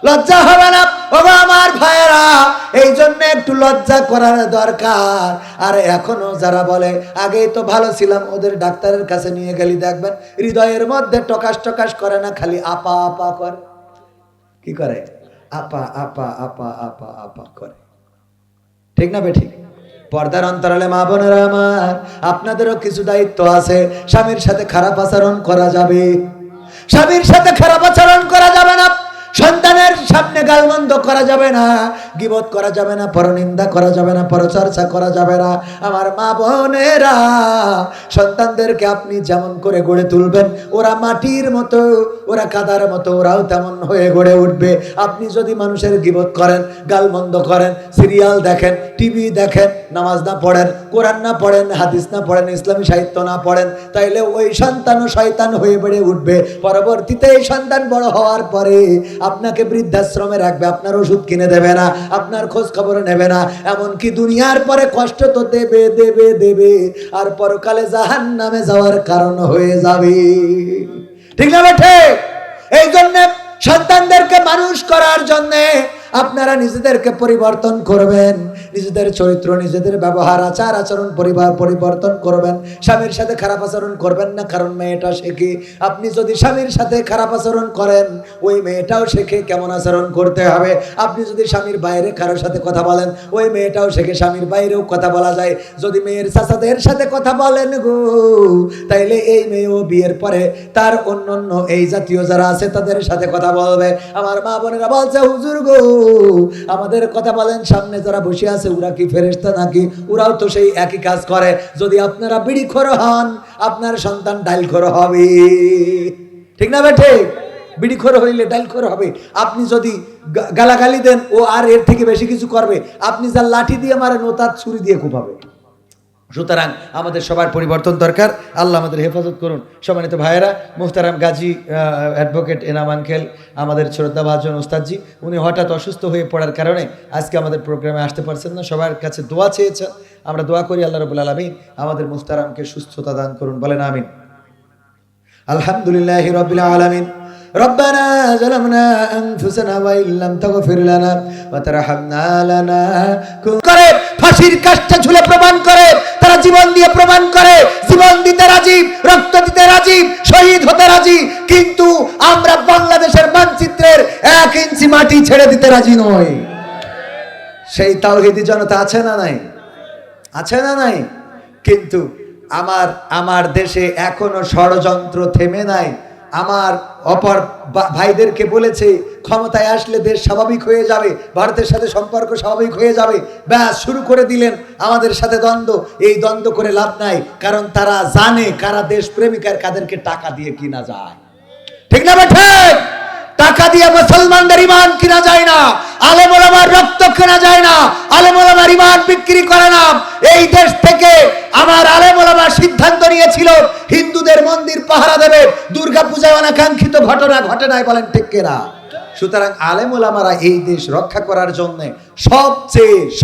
লজ্জা হবে না? ওগো আমার ভাইয়েরা, এই জন্য একটু লজ্জা করার দরকার। আর এখনো যারা বলে আগেই তো ভালো ছিলাম, ওদের ডাক্তারের কাছে নিয়ে গেলি দেখবেন হৃদয়ের মধ্যে টকাস টকাস করে না, খালি আপা আপা করে। কি করে? আপা আপা আপা আপা আপা করে। ঠিক না বেঠিক? পর্দার অন্তরালে মা বোনেরা আমার, আপনাদেরও কিছু দায়িত্ব আছে। স্বামীর সাথে খারাপ আচরণ করা যাবে, স্বামীর সাথে খারাপ আচরণ করা যাবে না, সন্তানের সামনে গালমন্দ করা যাবে না, গীবত করা যাবে না, পরনিন্দা করা যাবে না, পরচর্চা করা যাবে না। আমার মা বোনেরা, সন্তানদেরকে আপনি যেমন করে গড়ে তুলবেন, ওরা মাটির মতো, ওরা কাদার মতো, ওরাও তেমন হয়ে গড়ে উঠবে। আপনি যদি মানুষের গীবত করেন, গালমন্দ করেন, সিরিয়াল দেখেন, টিভি দেখেন, নামাজ না পড়েন, কোরআন না পড়েন, হাদিস না পড়েন, ইসলামী সাহিত্য না পড়েন, তাইলে ওই সন্তানও শয়তান হয়ে বেড়ে উঠবে। পরবর্তীতে এই সন্তান বড় হওয়ার পরে আপনাকে বৃদ্ধাশ্রমে রাখবে, আপনার ওষুধ কিনে দেবে না, আপনার খোঁজ খবর নেবে না, এমনকি দুনিয়ার পরে কষ্ট তো দেবে দেবে দেবে, আর পরকালে জাহান্নামে যাওয়ার কারণ হয়ে যাবে। ঠিক না বেঠে? এই জন্য সন্তানদেরকে মানুষ করার জন্য আপনারা নিজেদেরকে পরিবর্তন করবেন, নিজেদের চরিত্র, নিজেদের ব্যবহার, আচার আচরণ পরিবর্তন করবেন। স্বামীর সাথে খারাপ আচরণ করবেন না, কারণ মেয়েটা শেখে। আপনি যদি স্বামীর সাথে খারাপ আচরণ করেন, ওই মেয়েটাও শেখে কেমন আচরণ করতে হবে। আপনি যদি স্বামীর বাইরে কারোর সাথে কথা বলেন, ওই মেয়েটাও শেখে স্বামীর বাইরেও কথা বলা যায়। যদি মেয়ের চাচাদের সাথে কথা বলেন গো, তাইলে এই মেয়েও বিয়ের পরে তার অন্যান্য এই জাতীয় যারা আছে তাদের সাথে কথা বলবে। আমার মা বোনেরা বলছে, হুজুর গো, আমাদের কথা বলেন, সামনে যারা বসে আছে ওরা কি ফেরেশতা নাকি? ওরাও তো সেই একই কাজ করে। যদি আপনারা বিড়িখোর হন, আপনার সন্তান ডাইলখোর হবে। ঠিক না বেঠে? বিড়িখোর হইলে ডাইলখোর হবে। আপনি যদি গালাগালি দেন, ও আর এর থেকে বেশি কিছু করবে। আপনি যা লাঠি দিয়ে মারেন, ও তার ছুরি দিয়ে কোপাবে। সুতরাং আমাদের সবার পরিবর্তন দরকার। আল্লাহ আমাদের হেফাজত করুন। সম্মানিত ভাইয়েরা, মুহতারাম গাজী অ্যাডভোকেট এনাম আঙ্কেল, আমাদের শ্রদ্ধাভাজন ওস্তাদজি, উনি হঠাৎ অসুস্থ হয়ে পড়ার কারণে আজকে আমাদের প্রোগ্রামে আসতে পারছেন না। সবার কাছে দোয়া চেয়েছেন, আমরা দোয়া করি আল্লাহ রাব্বুল আলামিন আমাদের মুহতারামকে সুস্থতা দান করুন। বলেন আমিন। আলহামদুলিল্লাহি রাব্বিল আলামিন। ربنا ظلمنا أنفسنا وإن لم تغفر لنا وترحمنا لنكن করে ফাঁসির কাষ্ঠে ঝুলে প্রমাণ করে, তারা জীবন দিয়ে প্রমাণ করে, জীবন দিতে রাজি, রক্ত দিতে রাজি, শহীদ হতে রাজি, কিন্তু আমরা বাংলাদেশের মানচিত্রের 1 ইঞ্চি মাটি ছেড়ে দিতে রাজি নই। সেই তাওহীদি জনতা আছে না নাই? আছে না নাই? কিন্তু আমার দেশে এখনো ষড়যন্ত্র থেমে নাই। আমার অপর ভাইদেরকে বলেছে, ক্ষমতায় আসলে দেশ স্বাভাবিক হয়ে যাবে, ভারতের সাথে সম্পর্ক স্বাভাবিক হয়ে যাবে। ব্যাস শুরু করে দিলেন আমাদের সাথে দ্বন্দ্ব। এই দ্বন্দ্ব করে লাভ নাই, কারণ তারা জানে কারা দেশ প্রেমিক আর কাদেরকে টাকা দিয়ে কিনা যায়। ঠিক না বেঠে? টাকা দিয়ে মুসলমানদের ঈমান কিনা যায় না, আলেম ওলামার রক্ত কেনা যায় না, আলেম ওলামার ঈমান বিক্রি করে না। এই দেশ থেকে আমার আলেম ওলামা সিদ্ধান্ত নিয়েছিল হিন্দুদের মন্দির পাহারা দেবে। দুর্গা পূজায় অনাকাঙ্ক্ষিত ঘটনা ঘটে নাই, বলেন ঠিক কিনা? সুতরাং আলেম ওলামারা এই দেশ রক্ষা করার জন্য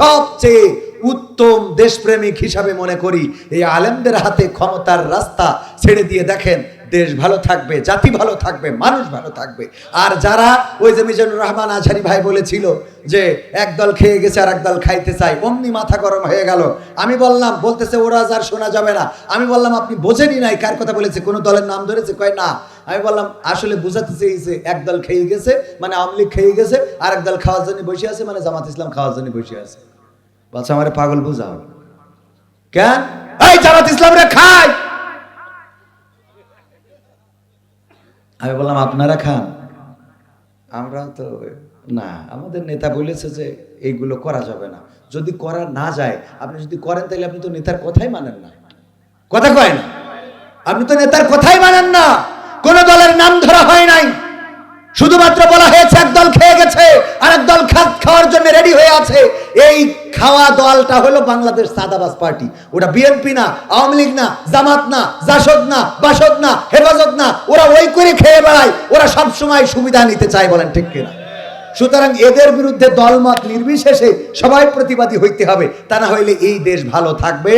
সবচেয়ে উত্তম দেশপ্রেমিক হিসাবে মনে করি এই আলেমদের হাতে ক্ষমতার রাস্তা ছেড়ে দিয়ে দেখেন, দেশ ভালো থাকবে, জাতি ভালো থাকবে, মানুষ ভালো থাকবে। আর যারা ওই যে মিজানুর রহমান আজহারি ভাই বলেছিল যে একদল খেয়ে গেছে আর একদল খাইতে চাই, অমনি মাথা গরম হয়ে গেল। আমি বললাম, বলতেছে ওরা যার শোনা যাবে না। আমি বললাম, আপনি বোঝেনি নাই কার কথা বলেছে, কোন দলের নাম ধরেছে? কয় না। আমি বললাম, আসলে বুঝাতে চেয়েছে একদল খেয়ে গেছে মানে আওয়ামী লীগ খেয়ে গেছে, আর একদল খাওয়ার জন্য বসে আছে মানে জামাত ইসলাম খাওয়ার জন্য বসে আছে। বলছে আমারে পাগল বুঝাও কেন? এই জামাত ইসলামরা খায়। আমি বললাম, আপনারা খান, আমরা তো না। আমাদের নেতা বলেছে যে এইগুলো করা যাবে না। যদি করা না যায়, আপনি যদি করেন তাহলে আপনি তো নেতার কথাই মানেন না। কথা কয় না? আপনি তো নেতার কথাই মানেন না। কোন দলের নাম ধরা হয় নাই, শুধুমাত্র বলা হয়েছে একদল খেয়ে গেছে আর একদল খাওয়ার জন্য রেডি হয়ে আছে। এই খাওয়া দলটা হলো বাংলাদেশ সাদাবাজ পার্টি। ওটা বিএনপি না, আওয়ামী লীগ না, জামাত না, জাসদ না, বাসদ না, হেফাজত না। ওরা ওই করে খেয়ে বেড়ায়, ওরা সব সময় সুবিধা নিতে চায়, বলেন ঠিক কিনা? সুতরাং এদের বিরুদ্ধে দলমত নির্বিশেষে সবাই প্রতিবাদী হইতে হবে, তা না হইলে এই দেশ ভালো থাকবে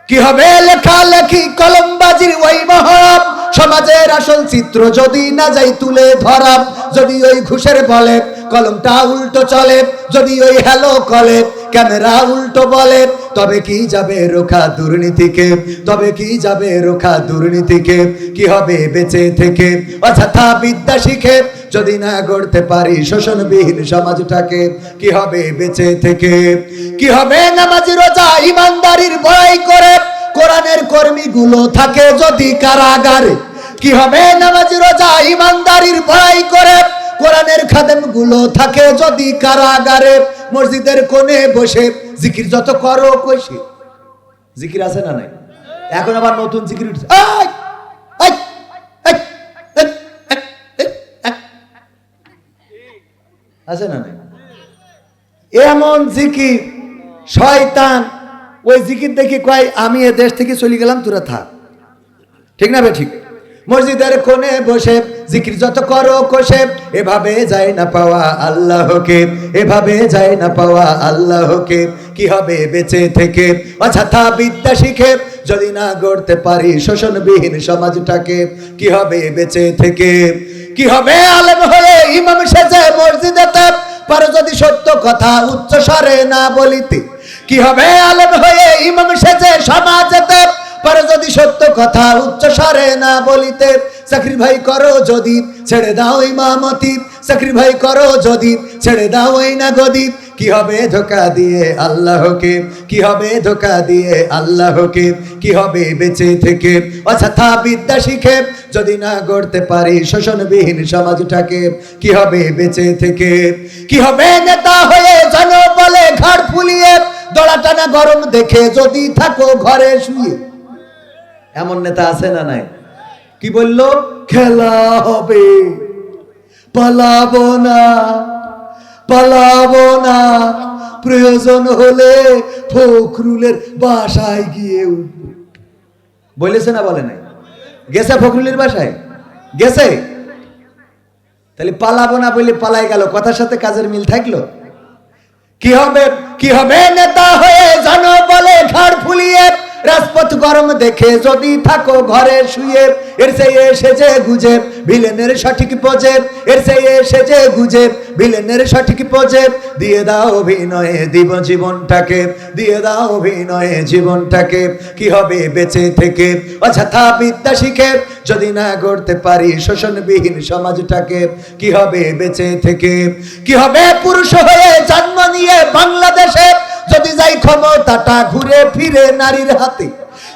কি হবে? লেখালেখি কলমবাজির ওই মহরম সমাজের আসল চিত্র যদি না যাই তুলে ধরা, যদি ওই ঘুষের বলে কলমটা উল্টো চলে, যদি ওই হ্যালো কলে ক্যামেরা উল্টো বলে, তবে কি যাবে রোখা দুর্নীতিকে, তবে কি যাবে রোখা দুর্নীতিকে, কি হবে বেঁচে থেকে অযথা বিদ্যা শিখে যদি না গড়তে পারি শোষণবিহীন সমাজটাকে, কি হবে বেঁচে থেকে, কি হবে নামাজি রোজা ইমানদারির বড়াই করে কোরআনের কর্মীগুলো থাকে যদি কারাগারে, কি হবে নামাজি রোজা ইমানদারির বড়াই করে কোরআনের খাদেম গুলো থাকে যদি কারাগারে, মসজিদের কোণে বসে জিকির যত করো কইছে, জিকির আছে না নাই? এখন আবার নতুন জিকির উঠছে, আছে না নাই? এমন জিকির শয়তান ওই জিকির দেখি কয় আমি এ দেশ থেকে চলে গেলাম, তোরা থাক। ঠিক না বে ঠিক? মসজিদের কোণে বসে জিকির যত করো কষে, এভাবে যায় না পাওয়া আল্লাহকে, এভাবে যায় না পাওয়া আল্লাহকে, কি হবে বেঁচে থেকে অযথা বিদ্যা শিখে যদি না গড়তে পারি শোষণবিহীন সমাজটাকে, কি হবে বেঁচে থেকে, কি হবে আলেম হয়ে ইমাম সেজে মসজিদেতে পারো যদি সত্য কথা উচ্চ স্বরে না বলিতে, কি হবে আলেম হয়ে ইমাম সেজে সমাজেতে পারো যদি সত্য কথা উচ্চ স্বরে না বলিতে, চাকরি ভাই করো যদি ছেড়ে দাও ইমামতি, চাকরি ভাই করো যদি ছেড়ে দাও এই না গদি, কি হবে ধোকা দিয়ে আল্লাহকে, কি হবে ধোকা দিয়ে আল্লাহকে, কি হবে বেঁচে থেকে অযথা বিদ্যা শিখে যদি না গড়তে পারি শোষণবিহীন সমাজটাকে, কি হবে বেঁচে থেকে, কি হবে নেতা হয়ে জনবলে ঘাড় ফুলিয়ে দড়া টানা গরম দেখে যদি থাকো ঘরে শুয়ে। এমন নেতা আছে না নাই? কি বললো? খেলা হবে, পালাবো না, পালাবো না, প্রয়োজন হলে ফখরুলের বাসায় গিয়ে উঠবো। বলেছে না বলে নাই? গেছে ফখরুলের বাসায়? গেছে? তাহলে পালাবো না বলে পালাই গেল, কথার সাথে কাজের মিল থাকলো? কি হবে, কি হবে নেতা হয়ে জনবলে ঘাড় ফুলিয়ে রাজপথ গরম দেখে যদি থাকো ঘরে শুয়ে, এর চেয়ে সেজে গুজে ভিলেনের সঠিক পোজে, এর চেয়ে সেজে গুজে ভিলেনের সঠিক পোজে, দিয়ে দাও অভিনয়ে দিব জীবনটাকে, দিয়ে দাও অভিনয়ে জীবনটাকে, কি হবে বেঁচে থেকে অযথা বিদ্যা শিখে যদি না গড়তে পারি শোষণবিহীন সমাজটাকে, কি হবে বেঁচে থেকে, কি হবে পুরুষ হয়ে জন্ম নিয়ে বাংলাদেশে যদি যাই ক্ষমতাটা ঘুরে ফিরে নারীর হাতে,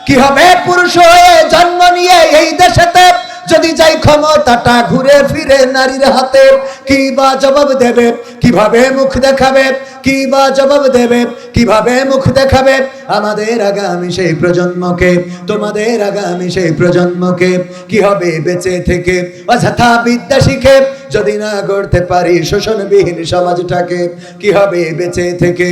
কি হবে পুরুষ হয়ে জন্ম নিয়ে এই দেশেতে যদি যাই ক্ষমতাটা ঘুরে ফিরে নারীর হাতে, কি বা জবাব দেবে, কিভাবে মুখ দেখাবে, কি বা জবাব দেবে, কিভাবে মুখ দেখাবে আমাদের আগামী সেই প্রজন্মকে, তোমাদের আগামী সেই প্রজন্মকে, কি হবে বেঁচে থেকে অযথা বিদ্যা শিখে যদি না গড়তে পারি শোষণবিহীন সমাজটাকে, কি হবে বেঁচে থেকে,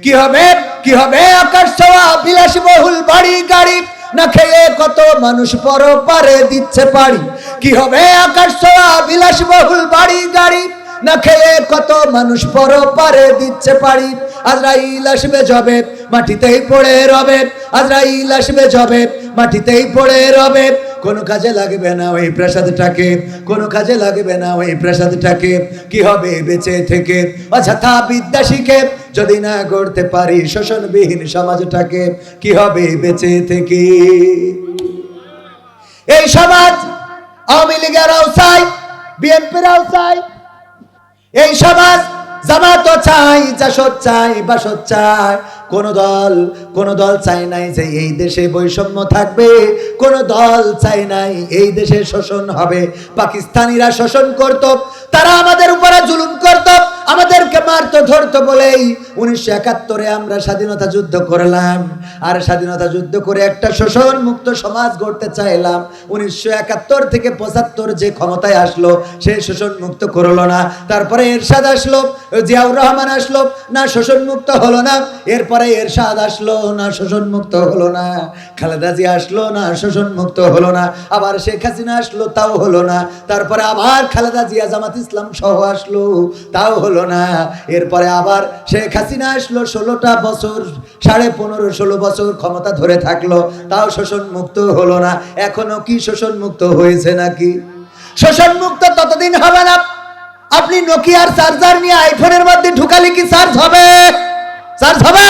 কি হবে, কি হবে আকাশ ছোঁয়া বিলাসবহুল বাড়ি গাড়ি না খেয়ে কত মানুষ পরপারে দিচ্ছে পাড়ি, কি হবে আকাশ ছোঁয়া বিলাসবহুল বাড়ি গাড়ি না খেয়ে কত মানুষ পরপারে দিচ্ছে পাড়ি, আজরাইল আসবে যবে মাটিতেই পড়ে রবে, আজরাইল আসবে যবে মাটিতেই পড়ে রবে, কোনো কাজে লাগবে না ওই প্রাসাদটাকে, কোনো কাজে লাগবে না ওই প্রাসাদটাকে, কি হবে বেঁচে থেকে অযথা বিদ্যা শিখে যদি না গড়তে পারি শোষণবিহীন সমাজটাকে, কি হবে বেঁচে থেকে। এই সমাজ আওয়ামী লীগেরাও চাই, বিএনপিরাও চাই, এই সমাজ জামাতও চাই, জাসদ চাই, বাসদ চাই, কোন দল চাই নাই যে এই দেশে বৈষম্য থাকবে, কোন দল চাই নাই এই দেশে শোষণ হবে। পাকিস্তানিরা শোষণ করত, তারা আমাদের উপরে জুলুম করত, আমাদেরকে মারতো ধরতো বলেই 1971 আমরা স্বাধীনতা যুদ্ধ করলাম, আর স্বাধীনতা যুদ্ধ করে একটা শোষণ মুক্ত সমাজ গড়তে চাইলাম। 1971 থেকে 75 যে ক্ষমতায় আসলো সে শোষণ মুক্ত করলো না, তারপরে এরশাদ আসলো, জিয়াউর রহমান আসলো, না শোষণ মুক্ত হলো না, এরপরে এরশাদ আসলো, না শোষণ মুক্ত হলো না, খালেদা জিয়া আসলো, না শোষণ মুক্ত হলো না, আবার শেখ হাসিনা আসলো, তাও হলো না, তারপরে আবার খালেদা জিয়া জামাত ইসলাম সহ আসলো, তাও হলো না। এরপরে আবার শেখ হাসিনা আসলো, 16টা বছর, 15.5-16 বছর ক্ষমতা ধরে থাকলো, তাও শোষণ মুক্ত হলো না। এখনো কি শোষণ মুক্ত হয়েছে নাকি? শোষণ মুক্ত ততদিন হবে না। আপনি নোকিয়ার চার্জার নিয়ে আইফোনের মধ্যে ঢুকালে কি চার্জ হবে? চার্জ হবে?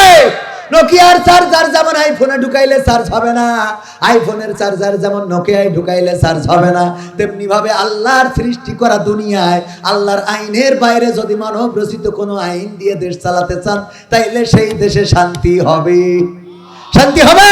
নোকিয়ার চার্জার যেমন আইফোনে ঢুকাইলে চার্জ হবে না, আইফোনের চার্জার যেমন নোকিয়ায় ঢুকাইলে চার্জ হবে না, তেমনি ভাবে আল্লাহর সৃষ্টি করা দুনিয়ায় আল্লাহর আইনের বাইরে যদি মানব রচিত কোনো আইন দিয়ে দেশ চালাতে চান, তাইলে সেই দেশে শান্তি হবে। শান্তি হবে?